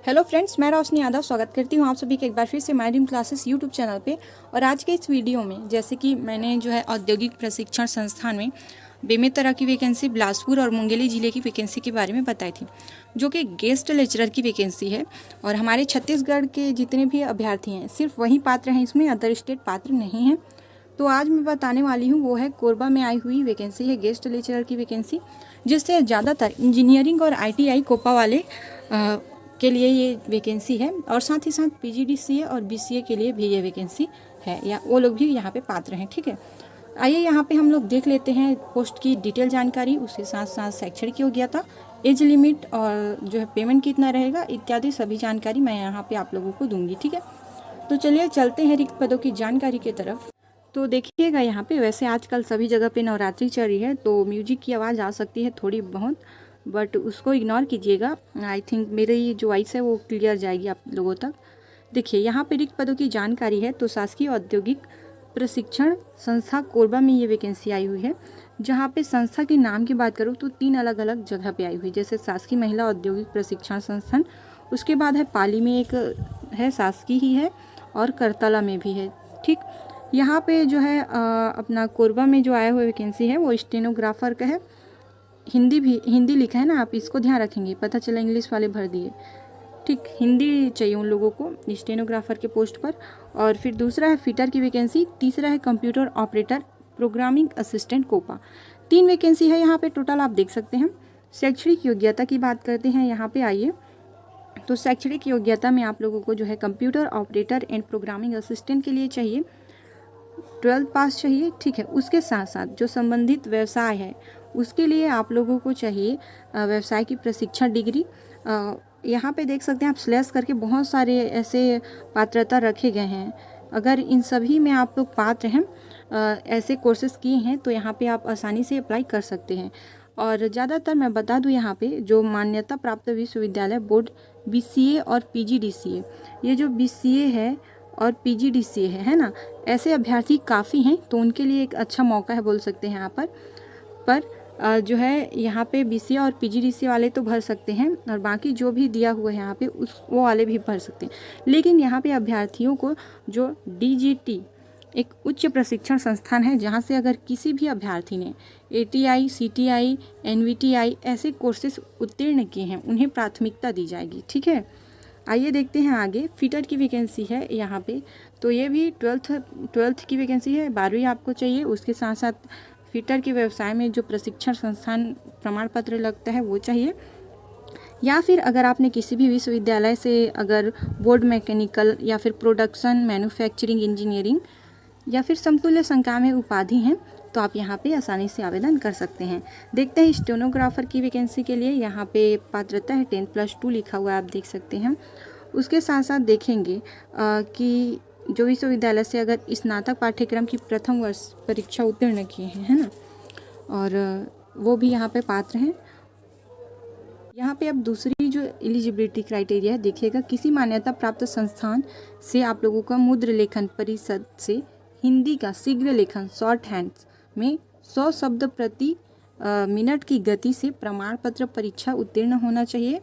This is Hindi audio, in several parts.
हेलो फ्रेंड्स, मैं रोशनी यादव स्वागत करती हूँ आप सभी के एक बार फिर से my dream classes YouTube channel पे। और आज के इस वीडियो में जैसे कि मैंने जो है औद्योगिक प्रशिक्षण संस्थान में बेमेतरा की वैकेंसी, बिलासपुर और मुंगेली जिले की वैकेंसी के बारे में बताई थी, जो कि गेस्ट लेक्चरर की वैकेंसी है। और हमारे छत्तीसगढ़ के जितने भी अभ्यर्थी हैं सिर्फ वही पात्र हैं, इसमें अदर स्टेट पात्र नहीं हैं। तो आज मैं बताने वाली हूँ वो है कोरबा में आई हुई वैकेंसी है, गेस्ट लेक्चरर की वैकेंसी, जिससे ज़्यादातर इंजीनियरिंग और ITI कोपा वाले के लिए ये वैकेंसी है। और साथ ही साथ PGDCA और BCA के लिए भी ये वैकेंसी है, या वो लोग भी यहाँ पे पात्र हैं। ठीक है, आइए यहाँ पे हम लोग देख लेते हैं पोस्ट की डिटेल जानकारी, उसके साथ साथ शैक्षणिक योग्यता, एज लिमिट और जो है पेमेंट कितना रहेगा इत्यादि सभी जानकारी मैं यहाँ पे आप लोगों को दूंगी। ठीक है, तो चलिए चलते हैं रिक्त पदों की जानकारी की तरफ। तो देखिएगा यहाँ पे, वैसे आजकल सभी जगह पे नवरात्रि चल रही है तो म्यूजिक की आवाज़ आ सकती है थोड़ी बहुत, बट उसको इग्नोर कीजिएगा। आई थिंक मेरी जो वॉइस है वो क्लियर जाएगी आप लोगों तक। देखिए यहाँ पे रिक्त पदों की जानकारी है। तो शासकीय औद्योगिक प्रशिक्षण संस्था कोरबा में ये वैकेंसी आई हुई है। जहाँ पे संस्था के नाम की बात करूँ तो 3 अलग अलग जगह पे आई हुई, जैसे शासकीय महिला औद्योगिक प्रशिक्षण संस्थान, उसके बाद है पाली में एक है, शासकीय ही है, और करतला में भी है। ठीक, यहाँ पे जो है अपना कोरबा में जो आया हुआ वैकेंसी है वो स्टेनोग्राफर का है। हिंदी लिखा है ना, आप इसको ध्यान रखेंगे, पता चला इंग्लिश वाले भर दिए। ठीक, हिंदी चाहिए उन लोगों को स्टेनोग्राफर के पोस्ट पर। और फिर दूसरा है फिटर की वैकेंसी, तीसरा है computer operator programming assistant COPA. 3 vacancy है यहाँ पे टोटल, आप देख सकते हैं। शैक्षणिक योग्यता की बात करते हैं यहाँ पे, आइए। तो शैक्षणिक योग्यता में आप लोगों को जो है computer operator and programming assistant के लिए चाहिए 12th पास चाहिए। ठीक है, उसके साथ साथ जो संबंधित व्यवसाय है उसके लिए आप लोगों को चाहिए व्यवसाय की प्रशिक्षण डिग्री। यहाँ पे देख सकते हैं आप स्लैश करके बहुत सारे ऐसे पात्रता रखे गए हैं। अगर इन सभी में आप लोग पात्र हैं, ऐसे कोर्सेज किए हैं, तो यहाँ पे आप आसानी से अप्लाई कर सकते हैं। और ज़्यादातर मैं बता दूँ यहाँ पे जो मान्यता प्राप्त विश्वविद्यालय बोर्ड BCA और PGDCA, ये जो BCA है और PGDCA है ना, ऐसे अभ्यर्थी काफ़ी हैं, तो उनके लिए एक अच्छा मौका है बोल सकते हैं यहाँ पर जो है यहाँ पे BCA और PGDCA वाले तो भर सकते हैं, और बाकी जो भी दिया हुआ है यहाँ पे वो वाले भी भर सकते हैं। लेकिन यहाँ पे अभ्यर्थियों को जो DGT एक उच्च प्रशिक्षण संस्थान है, जहाँ से अगर किसी भी अभ्यर्थी ने ATI, CTI, NVTI ऐसे कोर्सेज उत्तीर्ण किए हैं, उन्हें प्राथमिकता दी जाएगी। ठीक है, आइए देखते हैं आगे। फिटर की वैकेंसी है यहाँ पे, तो ये भी 12th की वैकेंसी है, 12वीं आपको चाहिए। उसके साथ साथ फिटर के व्यवसाय में जो प्रशिक्षण संस्थान प्रमाण पत्र लगता है वो चाहिए। या फिर अगर आपने किसी भी विश्वविद्यालय से अगर बोर्ड मैकेनिकल या फिर प्रोडक्शन मैन्युफैक्चरिंग इंजीनियरिंग या फिर समतुल्य संकाय में उपाधि हैं, तो आप यहाँ पे आसानी से आवेदन कर सकते हैं। देखते हैं स्टेनोग्राफर की वैकेंसी के लिए, यहाँ पे पात्रता है 10+2 लिखा हुआ है, आप देख सकते हैं। उसके साथ साथ देखेंगे कि जो विश्वविद्यालय से अगर स्नातक पाठ्यक्रम की प्रथम वर्ष परीक्षा उत्तीर्ण किए हैं, है ना, और वो भी यहाँ पे पात्र हैं। यहाँ पे अब दूसरी जो एलिजिबिलिटी क्राइटेरिया है, देखिएगा, किसी मान्यता प्राप्त संस्थान से आप लोगों का मुद्र लेखन परिषद से हिंदी का शीघ्र लेखन शॉर्ट हैंड्स में 100 शब्द प्रति मिनट की गति से प्रमाण पत्र परीक्षा उत्तीर्ण होना चाहिए।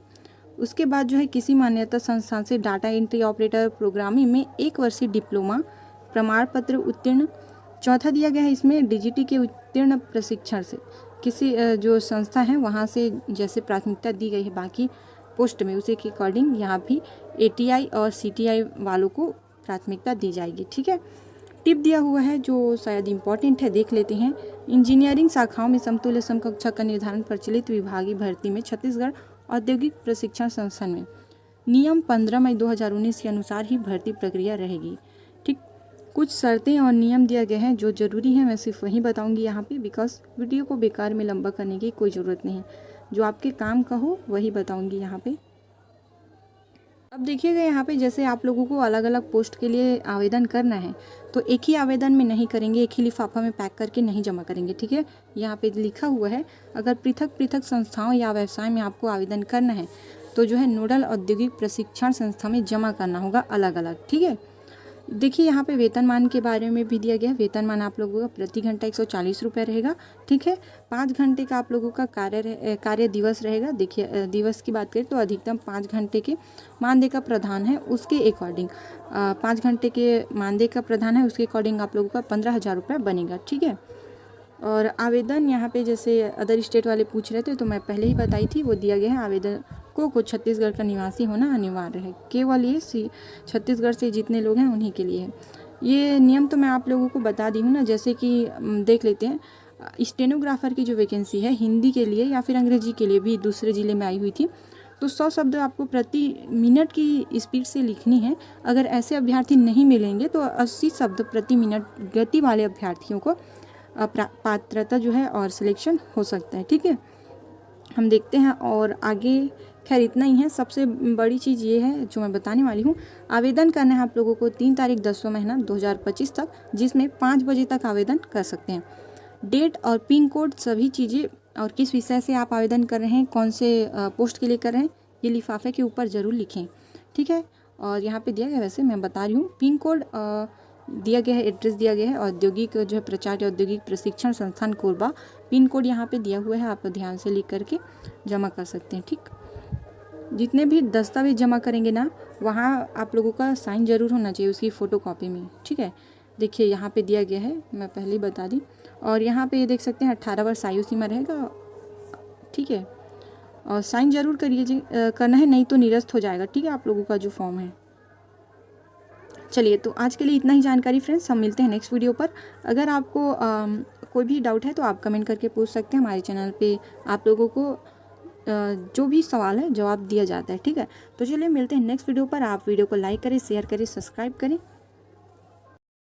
उसके बाद जो है किसी मान्यता संस्थान से डाटा एंट्री ऑपरेटर प्रोग्रामिंग में 1 वर्षीय डिप्लोमा प्रमाण पत्र उत्तीर्ण। चौथा दिया गया है इसमें DGT के उत्तीर्ण प्रशिक्षण से किसी जो संस्था है वहाँ से जैसे प्राथमिकता दी गई है बाकी पोस्ट में, उसी के अकॉर्डिंग यहाँ भी ATI और CTI वालों को प्राथमिकता दी जाएगी। ठीक है, टिप दिया हुआ है जो शायद इम्पॉर्टेंट है, देख लेते हैं। इंजीनियरिंग शाखाओं में समतुल्य समकक्षा का निर्धारण प्रचलित विभागीय भर्ती में छत्तीसगढ़ औद्योगिक प्रशिक्षण संस्थान में नियम 15 मई 2019 के अनुसार ही भर्ती प्रक्रिया रहेगी। ठीक, कुछ शर्तें और नियम दिए गए हैं जो ज़रूरी हैं, मैं सिर्फ वही बताऊंगी यहाँ पे, बिकॉज वीडियो को बेकार में लंबा करने की कोई ज़रूरत नहीं है। जो आपके काम का हो वही बताऊंगी यहाँ पे। अब देखिएगा यहाँ पे, जैसे आप लोगों को अलग अलग पोस्ट के लिए आवेदन करना है, तो एक ही आवेदन में नहीं करेंगे, एक ही लिफाफा में पैक करके नहीं जमा करेंगे। ठीक है, यहाँ पे लिखा हुआ है, अगर पृथक पृथक संस्थाओं या व्यवसाय में आपको आवेदन करना है तो जो है नोडल औद्योगिक प्रशिक्षण संस्था में जमा करना होगा अलग अलग। ठीक है, देखिए यहाँ पे वेतनमान के बारे में भी दिया गया है। वेतनमान आप लोगों का प्रति घंटा 140 रुपये रहेगा, ठीक है। 5 घंटे का आप लोगों का कार्य दिवस रहेगा। देखिए दिवस की बात करें तो अधिकतम 5 घंटे के मानदेय का प्रावधान है, उसके अकॉर्डिंग 5 घंटे के मानदेय का प्रावधान है, उसके अकॉर्डिंग आप लोगों का 15,000 रुपये बनेगा, ठीक है। और आवेदन यहाँ पे जैसे अदर स्टेट वाले पूछ रहे थे तो मैं पहले ही बताई थी, वो दिया गया है। आवेदन को छत्तीसगढ़ का निवासी होना अनिवार्य है, केवल ये छत्तीसगढ़ से जितने लोग हैं उन्हीं के लिए है। ये नियम तो मैं आप लोगों को बता दी हूँ ना, जैसे कि देख लेते हैं। स्टेनोग्राफर की जो वैकेंसी है हिंदी के लिए या फिर अंग्रेजी के लिए भी दूसरे ज़िले में आई हुई थी, तो 100 शब्द आपको प्रति मिनट की स्पीड से लिखनी है। अगर ऐसे अभ्यर्थी नहीं मिलेंगे तो 80 शब्द प्रति मिनट गति वाले अभ्यर्थियों को पात्रता जो है और सिलेक्शन हो सकता है, ठीक है। हम देखते हैं और आगे। खैर इतना ही है। सबसे बड़ी चीज़ ये है जो मैं बताने वाली हूँ, आवेदन करना है आप लोगों को 3 तारीख 10वां महीना 2025 तक, जिसमें 5 बजे तक आवेदन कर सकते हैं। डेट और पिन कोड सभी चीज़ें और किस विषय से आप आवेदन कर रहे हैं, कौन से पोस्ट के लिए कर रहे हैं, ये लिफाफे के ऊपर ज़रूर लिखें, ठीक है। और यहाँ पे दिया गया, वैसे मैं बता रही हूँ, पिन कोड दिया गया है, एड्रेस दिया गया है औद्योगिक जो है प्रचार औद्योगिक प्रशिक्षण संस्थान कोरबा, पिन कोड यहाँ पे दिया हुआ है, आप ध्यान से लिख करके जमा कर सकते हैं, ठीक। जितने भी दस्तावेज जमा करेंगे ना, वहाँ आप लोगों का साइन ज़रूर होना चाहिए उसकी फ़ोटोकॉपी में, ठीक है। देखिए यहाँ पे दिया गया है, मैं पहले ही बता दी। और यहाँ पे ये देख सकते हैं 18 वर्ष आयु सीमा रहेगा, ठीक है। और साइन ज़रूर करिए करना है, नहीं तो निरस्त हो जाएगा, ठीक है, आप लोगों का जो फॉर्म है। चलिए, तो आज के लिए इतना ही जानकारी फ्रेंड्स, हम मिलते हैं नेक्स्ट वीडियो पर। अगर आपको कोई भी डाउट है तो आप कमेंट करके पूछ सकते हैं। हमारे चैनल पे आप लोगों को जो भी सवाल है जवाब दिया जाता है, ठीक है। तो चलिए मिलते हैं नेक्स्ट वीडियो पर। आप वीडियो को लाइक करें, शेयर करें, सब्सक्राइब करें।